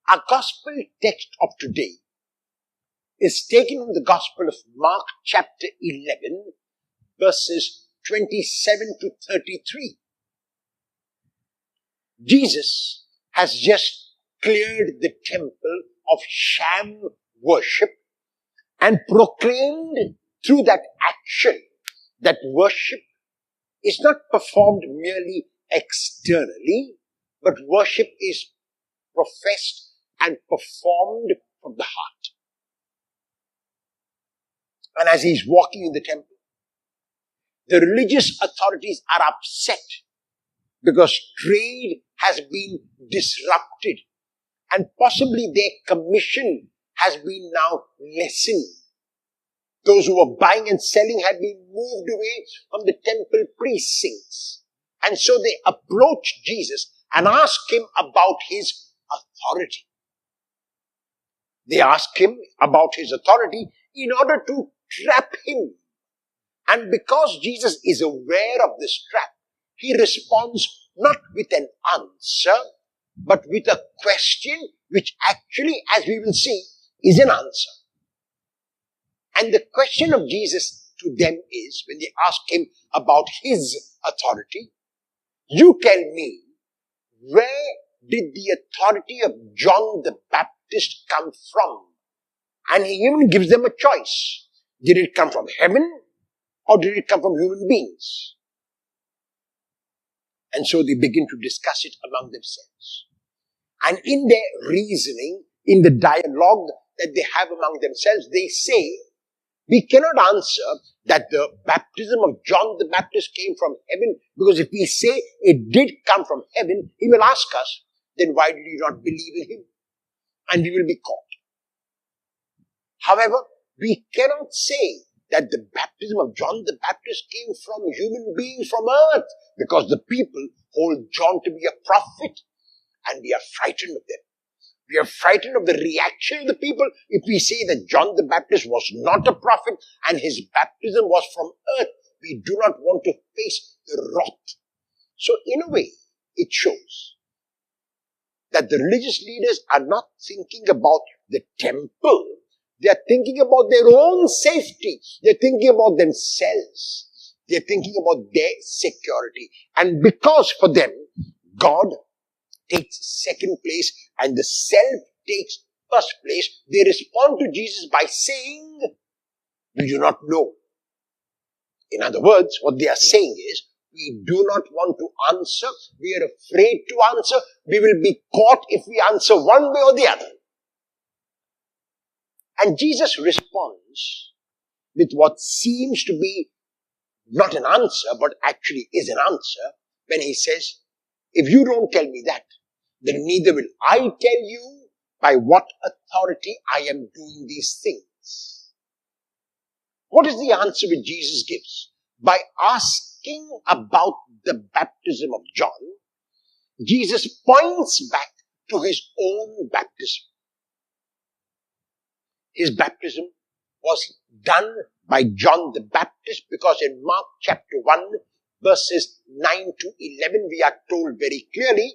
Our gospel text of today is taken from the Gospel of Mark chapter 11, verses 27 to 33. Jesus has just cleared the temple of sham worship and proclaimed through that action that worship is not performed merely externally, but worship is professed and performed from the heart. And as he's walking in the temple, the religious authorities are upset because trade has been disrupted and possibly their commission has been now lessened. Those who were buying and selling had been moved away from the temple precincts. And so they approached Jesus and asked him about his authority. They asked him about his authority in order to trap him. And because Jesus is aware of this trap, he responds not with an answer, but with a question which actually, as we will see, is an answer. And the question of Jesus to them is, when they ask him about his authority, you tell me, where did the authority of John the Baptist come from? And he even gives them a choice. Did it come from heaven or did it come from human beings? And so they begin to discuss it among themselves. And in their reasoning, in the dialogue that they have among themselves, they say, we cannot answer that the baptism of John the Baptist came from heaven, because if we say it did come from heaven, he will ask us, then why did you not believe in him? And we will be caught. However, we cannot say that the baptism of John the Baptist came from human beings from earth, because the people hold John to be a prophet and we are frightened of them. We are frightened of the reaction of the people if we say that John the Baptist was not a prophet and his baptism was from earth. We do not want to face the wrath. So in a way, it shows that the religious leaders are not thinking about the temple. They are thinking about their own safety. They are thinking about themselves. They are thinking about their security. And because for them, God takes second place and the self takes first place, they respond to Jesus by saying, we do not know. In other words, what they are saying is, we do not want to answer. We are afraid to answer. We will be caught if we answer one way or the other. And Jesus responds with what seems to be not an answer, but actually is an answer, when he says, if you don't tell me that, then neither will I tell you by what authority I am doing these things. What is the answer which Jesus gives? By asking about the baptism of John, Jesus points back to his own baptism. His baptism was done by John the Baptist, because in Mark chapter 1, verses 9 to 11, we are told very clearly,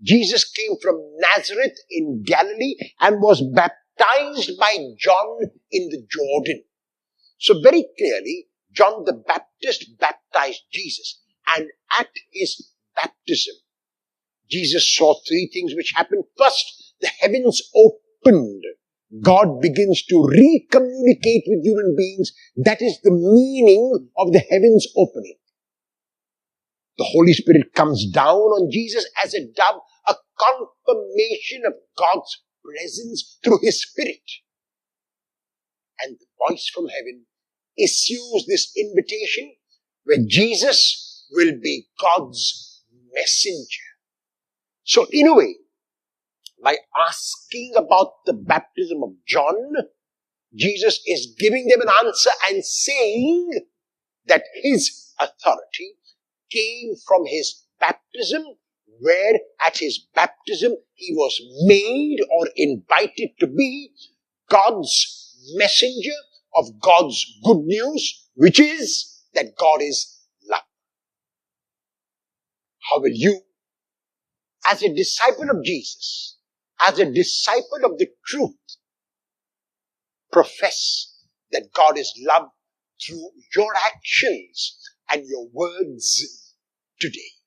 Jesus came from Nazareth in Galilee and was baptized by John in the Jordan. So very clearly, John the Baptist baptized Jesus, and at his baptism, Jesus saw three things which happened. First, the heavens opened. God begins to recommunicate with human beings. That is the meaning of the heavens opening. The Holy Spirit comes down on Jesus as a dove, a confirmation of God's presence through his Spirit. And the voice from heaven issues this invitation where Jesus will be God's messenger. So in a way, by asking about the baptism of John, Jesus is giving them an answer and saying that his authority came from his baptism, where at his baptism he was made or invited to be God's messenger of God's good news, which is that God is love. How will you, as a disciple of Jesus, as a disciple of the truth, profess that God is love through your actions and your words today.